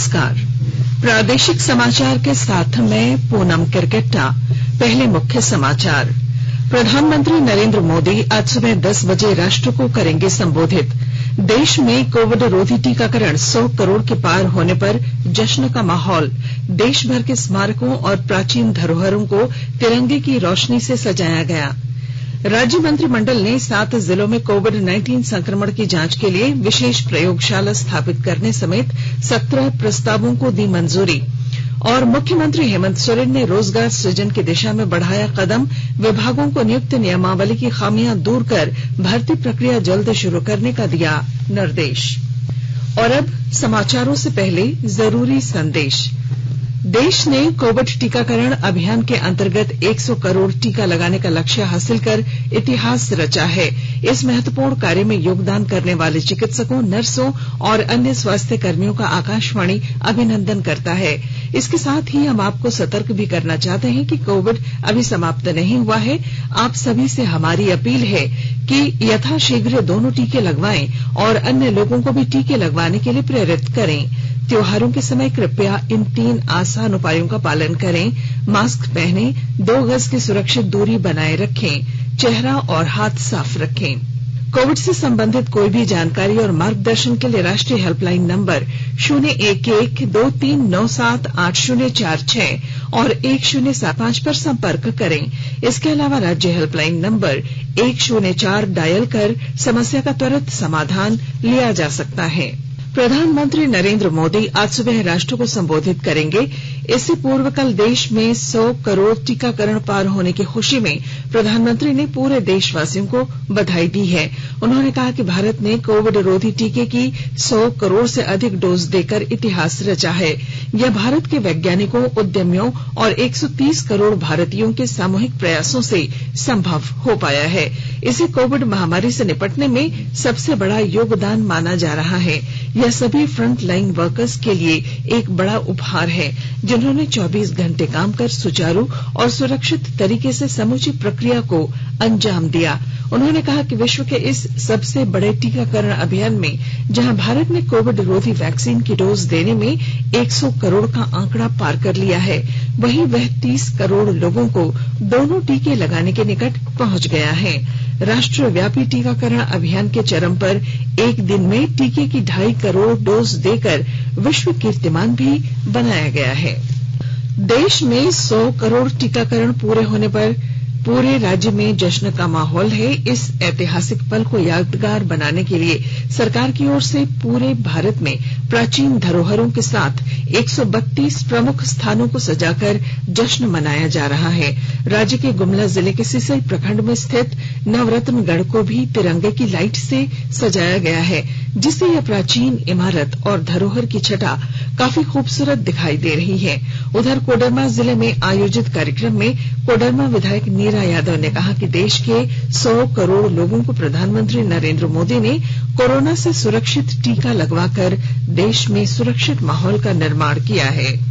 नमस्कार। प्रादेशिक समाचार के साथ मैं पूनम किरकेट्टा। पहले मुख्य समाचार। प्रधानमंत्री नरेंद्र मोदी आज सुबह 10 बजे राष्ट्र को करेंगे संबोधित। देश में कोविड रोधी टीकाकरण 100 करोड़ के पार होने पर जश्न का माहौल। देश भर के स्मारकों और प्राचीन धरोहरों को तिरंगे की रोशनी से सजाया गया। राज्य मंत्रिमंडल ने 7 जिलों में कोविड-19 संक्रमण की जांच के लिए विशेष प्रयोगशाला स्थापित करने समेत 17 प्रस्तावों को दी मंजूरी। और मुख्यमंत्री हेमंत सोरेन ने रोजगार सृजन की दिशा में बढ़ाया कदम। विभागों को नियुक्त नियमावली की खामियां दूर कर भर्ती प्रक्रिया जल्द शुरू करने का दिया निर्देश। और अब समाचारों से पहले जरूरी संदेश। देश ने कोविड टीकाकरण अभियान के अंतर्गत 100 करोड़ टीका लगाने का लक्ष्य हासिल कर इतिहास रचा है। इस महत्वपूर्ण कार्य में योगदान करने वाले चिकित्सकों, नर्सों और अन्य स्वास्थ्य कर्मियों का आकाशवाणी अभिनंदन करता है। इसके साथ ही हम आपको सतर्क भी करना चाहते हैं कि कोविड अभी समाप्त नहीं हुआ है। आप सभी से हमारी अपील है कि यथाशीघ्र दोनों टीके लगवाएं और अन्य लोगों को भी टीके लगवाने के लिए प्रेरित करें। त्योहारों के समय कृपया इन 3 आसान उपायों का पालन करें। मास्क पहनें, 2 गज की सुरक्षित दूरी बनाए रखें, चेहरा और हाथ साफ रखें। कोविड से संबंधित कोई भी जानकारी और मार्गदर्शन के लिए राष्ट्रीय हेल्पलाइन नंबर 011-2397-8046 और 1075 पर संपर्क करें। इसके अलावा राज्य हेल्पलाइन नंबर 104 डायल कर समस्या का त्वरित समाधान लिया जा सकता है। प्रधानमंत्री नरेंद्र मोदी आज सुबह राष्ट्र को संबोधित करेंगे। इससे पूर्व कल देश में 100 करोड़ टीकाकरण पार होने की खुशी में प्रधानमंत्री ने पूरे देशवासियों को बधाई दी है। उन्होंने कहा कि भारत ने कोविड रोधी टीके की 100 करोड़ से अधिक डोज देकर इतिहास रचा है। यह भारत के वैज्ञानिकों, उद्यमियों और 130 करोड़ भारतीयों के सामूहिक प्रयासों से संभव हो पाया है। इसे कोविड महामारी से निपटने में सबसे बड़ा योगदान माना जा रहा है। यह सभी फ्रंट लाइन वर्कर्स के लिए एक बड़ा उपहार है, जिन्होंने 24 घंटे काम कर सुचारू और सुरक्षित तरीके से समूची प्रक्रिया को अंजाम दिया। उन्होंने कहा कि विश्व के इस सबसे बड़े टीकाकरण अभियान में जहां भारत ने कोविड रोधी वैक्सीन की डोज देने में 100 करोड़ का आंकड़ा पार कर लिया है, वहीं वह 30 करोड़ लोगों को दोनों टीके लगाने के निकट पहुंच गया है। राष्ट्रव्यापी टीकाकरण अभियान के चरम पर एक दिन में टीके की 2.5 करोड़ डोज देकर विश्व कीर्तिमान भी बनाया गया है। देश में 100 करोड़ टीकाकरण पूरे होने पर पूरे राज्य में जश्न का माहौल है। इस ऐतिहासिक पल को यादगार बनाने के लिए सरकार की ओर से पूरे भारत में प्राचीन धरोहरों के साथ 132 प्रमुख स्थानों को सजाकर जश्न मनाया जा रहा है। राज्य के गुमला जिले के सिसई प्रखंड में स्थित नवरत्नगढ़ को भी तिरंगे की लाइट से सजाया गया है, जिससे यह प्राचीन इमारत और धरोहर की छटा काफी खूबसूरत दिखाई दे रही है। उधर कोडरमा जिले में आयोजित कार्यक्रम में कोडरमा विधायक नीरा यादव ने कहा कि देश के 100 करोड़ लोगों को प्रधानमंत्री नरेंद्र मोदी ने कोरोना से सुरक्षित टीका लगवाकर देश में सुरक्षित माहौल का निर्माण किया है।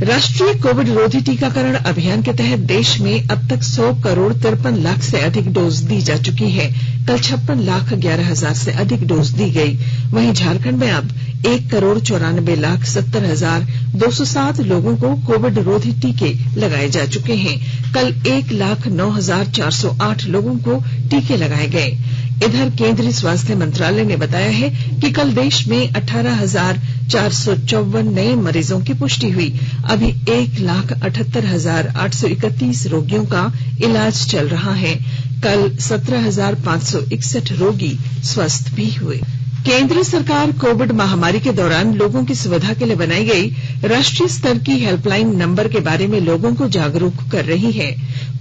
राष्ट्रीय कोविड रोधी टीकाकरण अभियान के तहत देश में अब तक 100 करोड़ 53 लाख से अधिक डोज दी जा चुकी है। कल 56,11,000 से अधिक डोज दी गई। वहीं झारखंड में अब 1,94,70,207 लोगों को कोविड रोधी टीके लगाए जा चुके हैं। कल 1,09,408 लोगों को टीके लगाए गए। इधर केंद्रीय स्वास्थ्य मंत्रालय ने बताया है कि कल देश में 18,454 नए मरीजों की पुष्टि हुई। अभी 1,78,831 रोगियों का इलाज चल रहा है। कल 17,561 रोगी स्वस्थ भी हुए। केंद्र सरकार कोविड महामारी के दौरान लोगों की सुविधा के लिए बनाई गई राष्ट्रीय स्तर की हेल्पलाइन नंबर के बारे में लोगों को जागरूक कर रही है।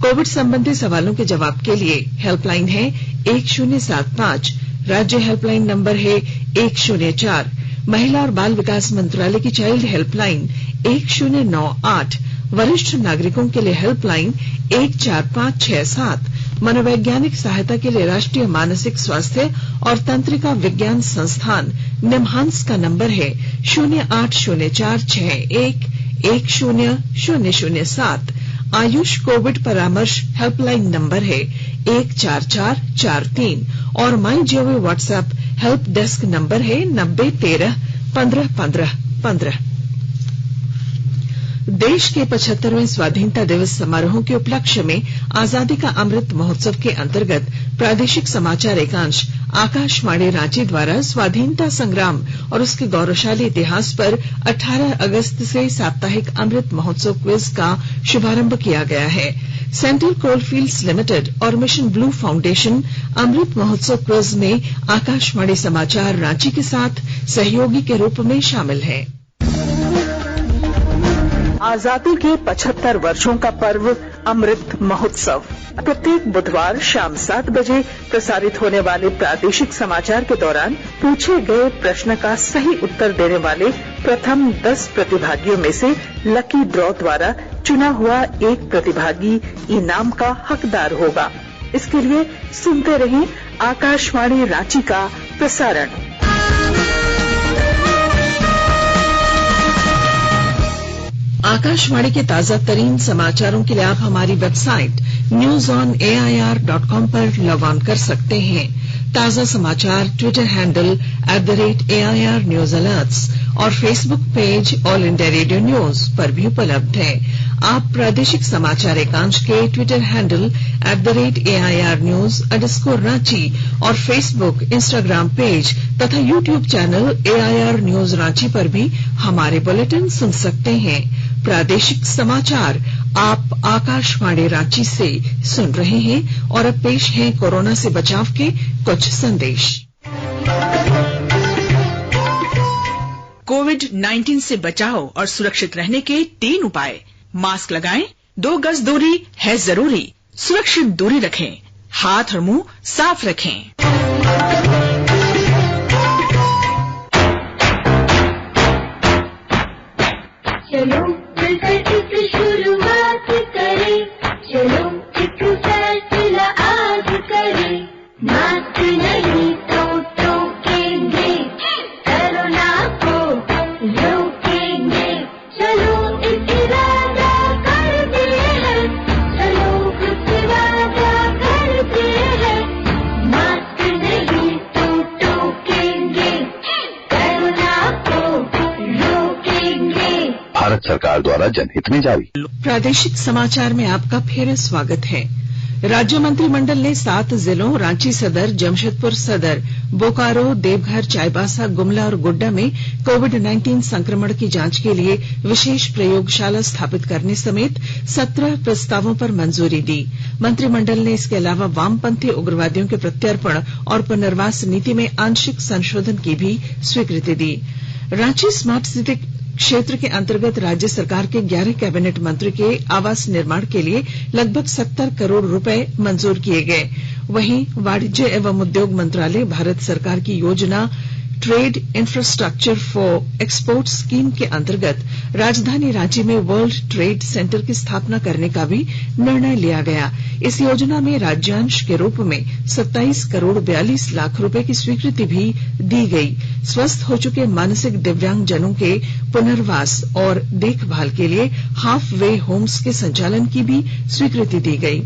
कोविड संबंधी सवालों के जवाब के लिए हेल्पलाइन है 1075, राज्य हेल्पलाइन नंबर है 104, महिला और बाल विकास मंत्रालय की चाइल्ड हेल्पलाइन 1098, वरिष्ठ नागरिकों के लिए हेल्पलाइन 14567, मनोवैज्ञानिक सहायता के लिए राष्ट्रीय मानसिक स्वास्थ्य और तंत्रिका विज्ञान संस्थान निम्हांस का नंबर है 080461100007। आयुष कोविड परामर्श हेल्पलाइन नंबर है 14443 और my gov WhatsApp help desk number है 9013 15-15-15। देश के 75वें स्वाधीनता दिवस समारोह के उपलक्ष्य में आजादी का अमृत महोत्सव के अंतर्गत प्रादेशिक समाचार एकांश आकाशवाणी रांची द्वारा स्वाधीनता संग्राम और उसके गौरवशाली इतिहास पर 18 अगस्त से साप्ताहिक अमृत महोत्सव क्विज का शुभारंभ किया गया है। सेंट्रल कोलफील्ड्स लिमिटेड और mission blue foundation Amrit Mahotsav quiz में आकाशवाणी समाचार रांची के साथ सहयोगी के रूप में शामिल है। आजादी के 75 वर्षों का पर्व अमृत महोत्सव प्रत्येक बुधवार शाम 7 बजे प्रसारित होने वाले प्रादेशिक समाचार के दौरान पूछे गए प्रश्न का सही उत्तर देने वाले प्रथम 10 प्रतिभागियों में से लकी ड्रॉ द्वारा चुना हुआ एक प्रतिभागी इनाम का हकदार होगा। इसके लिए सुनते रहें आकाशवाणी रांची का प्रसारण। आकाशवाणी के ताजा तरीन समाचारों के लिए आप हमारी वेबसाइट newsonair.com पर लॉग ऑन कर सकते हैं। ताजा समाचार Twitter handle @AIR News Alerts और Facebook page all India radio news पर भी उपलब्ध है। आप प्रादेशिक समाचार एकांश के ट्विटर हैंडल @AIR News _ और फेसबुक, इंस्टाग्राम पेज तथा YouTube channel AIR News Ranchi पर भी हमारे बुलेटिन सुन सकते हैं। प्रादेशिक समाचार आप आकाशवाणी रांची से सुन रहे हैं और अब पेश है कोरोना से बचाव के कुछ संदेश। कोविड-19 से बचाव और सुरक्षित रहने के 3 उपाय। मास्क लगाएं, 2 गज दूरी है जरूरी, सुरक्षित दूरी रखें, हाथ और मुंह साफ रखें। चलो मिलकर इस शुरुआत करें, चलो एक फैसला आज करें, मास्क नहीं तो टोकेंगे, कोरोना को रोकेंगे, चलो एक इरादा करते हैं, चलो एक इरादा करते हैं, मास्क नहीं तो टोकेंगे, कोरोना को रोकेंगे। भारत सरकार द्वारा जनहित में जारी। प्रादेशिक समाचार में आपका फिर स्वागत है। राज्य मंत्रिमंडल ने 7 जिलों रांची सदर, जमशेदपुर सदर, बोकारो, देवघर, चाईबासा, गुमला और गोड्डा में कोविड-19 संक्रमण की जांच के लिए विशेष प्रयोगशाला स्थापित करने समेत 17 प्रस्तावों पर मंजूरी दी। मंत्रिमंडल ने इसके अलावा वामपंथी उग्रवादियों के प्रत्यर्पण और पुनर्वास नीति में आंशिक संशोधन की भी स्वीकृति दी। रांची स्मार्ट सिटी क्षेत्र के अंतर्गत राज्य सरकार के 11 कैबिनेट मंत्री के आवास निर्माण के लिए लगभग 70 करोड़ रुपए मंजूर किए गए। वहीं वाणिज्य एवं उद्योग मंत्रालय भारत सरकार की योजना trade infrastructure for export scheme के अंतर्गत राजधानी रांची में वर्ल्ड ट्रेड सेंटर की स्थापना करने का भी निर्णय लिया गया। इस योजना में राज्यांश के रूप में 27 करोड़ 42 लाख रुपए की स्वीकृति भी दी गई। स्वस्थ हो चुके मानसिक दिव्यांग जनों के पुनर्वास और देखभाल के लिए हाफ वे होम्स के संचालन की भी स्वीकृति दी गई।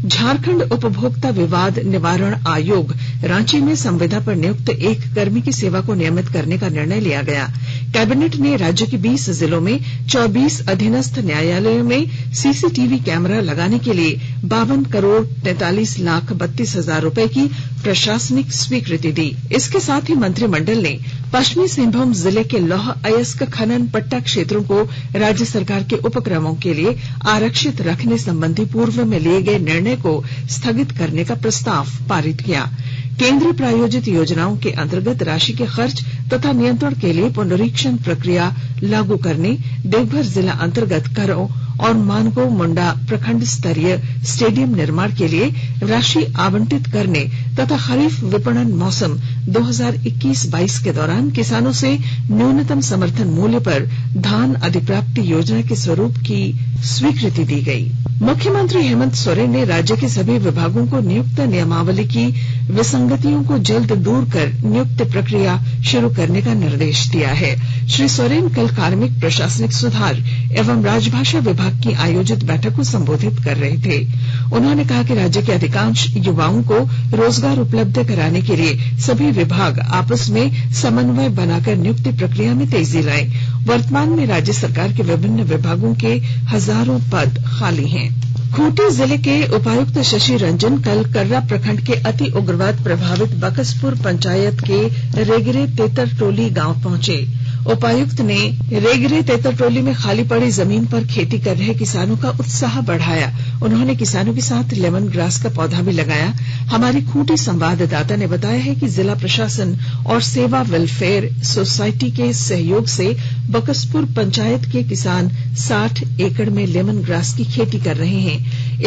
झारखंड उपभोक्ता विवाद निवारण आयोग रांची में संविदा पर नियुक्त एक कर्मी की सेवा को नियमित करने का निर्णय लिया गया। कैबिनेट ने राज्य के 20 जिलों में 24 अधीनस्थ न्यायालयों में सीसीटीवी कैमरा लगाने के लिए 52 करोड़ 43 लाख 32 हजार रुपए की प्रशासनिक स्वीकृति दी। इसके साथ ही मंत्रिमंडल ने पश्चिमी सिंहभूम जिले के लौह अयस्क खनन पट्टा क्षेत्रों को राज्य सरकार के उपक्रमों के लिए आरक्षित रखने संबंधी पूर्व में लिए गए निर्णय को स्थगित करने का प्रस्ताव पारित किया। केंद्र प्रायोजित योजनाओं के अंतर्गत राशि के खर्च तथा नियंत्रण के लिए पुनरीक्षण प्रक्रिया लागू करने, देवघर जिला अंतर्गत करो और मानगो मुंडा प्रखंड स्तरीय स्टेडियम निर्माण के लिए राशि आवंटित करने तथा खरीफ विपणन मौसम 2021-22 के दौरान किसानों से न्यूनतम समर्थन मूल्य पर धान अधिप्राप्ति योजना के स्वरूप की स्वीकृति दी गई। मुख्यमंत्री हेमंत सोरेन ने राज्य के सभी विभागों को नियुक्त नियमावली की विसंगतियों को जल्द दूर कर नियुक्ति प्रक्रिया शुरू करने का निर्देश दिया है। श्री सोरेन कल कार्मिक प्रशासनिक सुधार एवं राजभाषा विभाग विभाग की आयोजित बैठक को संबोधित कर रहे थे। उन्होंने कहा कि राज्य के अधिकांश युवाओं को रोजगार उपलब्ध कराने के लिए सभी विभाग आपस में समन्वय बनाकर नियुक्ति प्रक्रिया में तेजी लाएं। वर्तमान में राज्य सरकार के विभिन्न विभागों के हजारों पद खाली हैं। खूंटी जिले के उपायुक्त शशि रंजन कल कर्रा प्रखंड के अति उग्रवाद प्रभावित बकसपुर पंचायत के रेगरे तेतरटोली गांव पहुंचे। उपायुक्त ने रेगरे तेतरटोली में खाली पड़ी जमीन पर खेती कर रहे किसानों का उत्साह बढ़ाया। उन्होंने किसानों के साथ लेमन ग्रास का पौधा भी लगाया। हमारी खूंटी संवाददाता ने बताया है कि जिला प्रशासन और सेवा वेलफेयर सोसाइटी के सहयोग से बकसपुर पंचायत के किसान 60 एकड़ में लेमन ग्रास की खेती कर रहे हैं।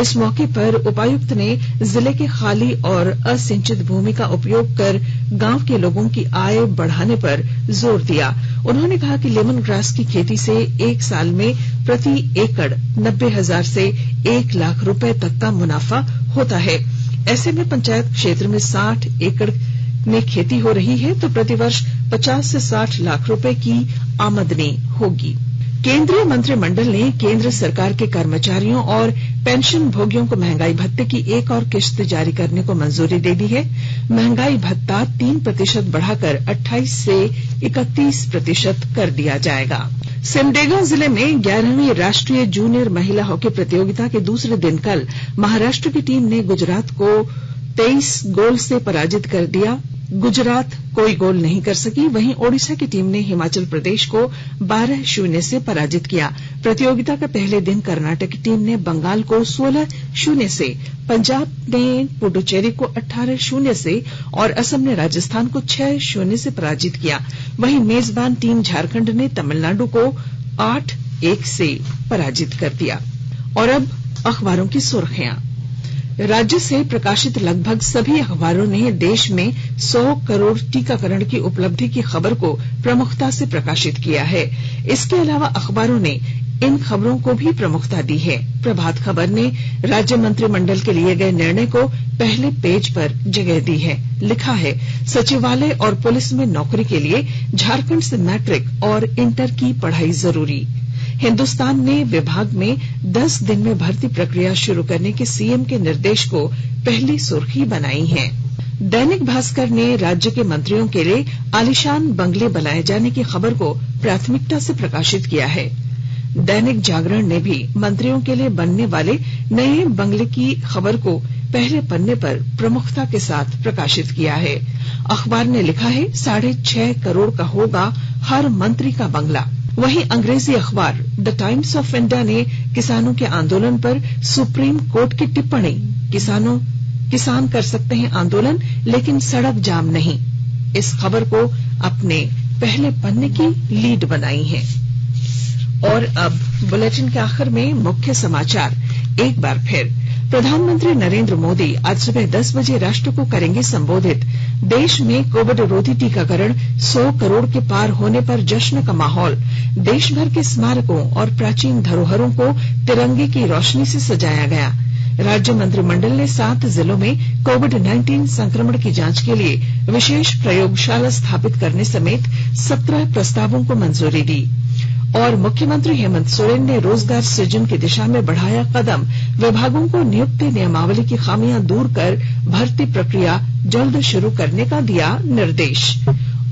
इस मौके पर उपायुक्त ने जिले के खाली और असिंचित भूमि का उपयोग कर गांव के लोगों की आय बढ़ाने पर जोर दिया। उन्होंने कहा कि लेमन ग्रास की खेती से एक साल में प्रति एकड़ 90,000 से 1 लाख रुपए तक का मुनाफा होता है। ऐसे में पंचायत क्षेत्र में 60 एकड़ में खेती हो रही है तो प्रतिवर्ष 50 से 60 लाख रुपए की आमदनी होगी। केंद्रीय मंत्रिमंडल ने केंद्र सरकार के कर्मचारियों और पेंशन भोगियों को महंगाई भत्ते की एक और किश्त जारी करने को मंजूरी दे दी है। महंगाई भत्ता 3% बढ़ाकर 28 से 31% कर दिया जाएगा। सिमडेगा जिले में 11वीं राष्ट्रीय जूनियर महिला हॉकी प्रतियोगिता के दूसरे दिन कल महाराष्ट्र की टीम ने गुजरात को 23 गोल से पराजित कर दिया। गुजरात कोई गोल नहीं कर सकी। वहीं ओडिशा की टीम ने हिमाचल प्रदेश को 12-0 से पराजित किया। प्रतियोगिता का पहले दिन कर्नाटक की टीम ने बंगाल को 16-0 से, पंजाब ने पुडुचेरी को 18-0 से और असम ने राजस्थान को 6-0 से पराजित किया। वहीं मेजबान टीम झारखंड ने तमिलनाडु को 8-1 से पराजित कर दिया। और अब अखबारों की सुर्खियां। राज्य से प्रकाशित लगभग सभी अखबारों ने देश में 100 करोड़ टीकाकरण की उपलब्धि की खबर को प्रमुखता से प्रकाशित किया है। इसके अलावा अखबारों ने इन खबरों को भी प्रमुखता दी है। प्रभात खबर ने राज्य मंत्रिमंडल के लिए गए निर्णय को पहले पेज पर जगह दी है। लिखा है, सचिवालय और पुलिस में नौकरी के लिए झारखंड से मैट्रिक और इंटर की पढ़ाई जरूरी। हिंदुस्तान ने विभाग में 10 दिन में भर्ती प्रक्रिया शुरू करने के सीएम के निर्देश को पहली सुर्खी बनाई है। दैनिक भास्कर ने राज्य के मंत्रियों के लिए आलीशान बंगले बनाए जाने की खबर को प्राथमिकता से प्रकाशित किया है। दैनिक जागरण ने भी मंत्रियों के लिए बनने वाले नए बंगले की खबर को पहले पन्ने पर प्रमुखता के साथ प्रकाशित किया है। अखबार ने लिखा है, 6.5 करोड़ का होगा हर मंत्री का बंगला। वहीं अंग्रेजी अखबार द टाइम्स ऑफ इंडिया ने किसानों के आंदोलन पर सुप्रीम कोर्ट की टिप्पणी, किसान कर सकते हैं आंदोलन लेकिन सड़क जाम नहीं, इस खबर को अपने पहले पन्ने की लीड बनाई है। और अब बुलेटिन के आखिर में मुख्य समाचार एक बार फिर। प्रधानमंत्री नरेंद्र मोदी आज सुबह 10 बजे राष्ट्र को करेंगे संबोधित। देश में कोविड रोधी टीकाकरण 100 करोड़ के पार होने पर जश्न का माहौल। देश भर के स्मारकों और प्राचीन धरोहरों को तिरंगे की रोशनी से सजाया गया। राज्य मंत्रिमंडल ने 7 जिलों में कोविड-19 संक्रमण की जांच के लिए विशेष प्रयोगशाला स्थापित करने समेत 17 प्रस्तावों को मंजूरी दी। और मुख्यमंत्री हेमंत सोरेन ने रोजगार सृजन की दिशा में बढ़ाया कदम। विभागों को नियुक्ति नियमावली की खामियां दूर कर भर्ती प्रक्रिया जल्द शुरू करने का दिया निर्देश।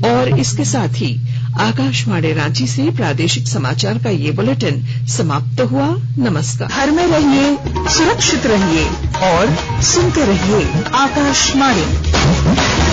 और इसके साथ ही आकाशवाणी रांची से प्रादेशिक समाचार का ये बुलेटिन समाप्त हुआ। नमस्कार। घर में रहिए, सुरक्षित रहिए और सुनते रहिए आकाशवाणी।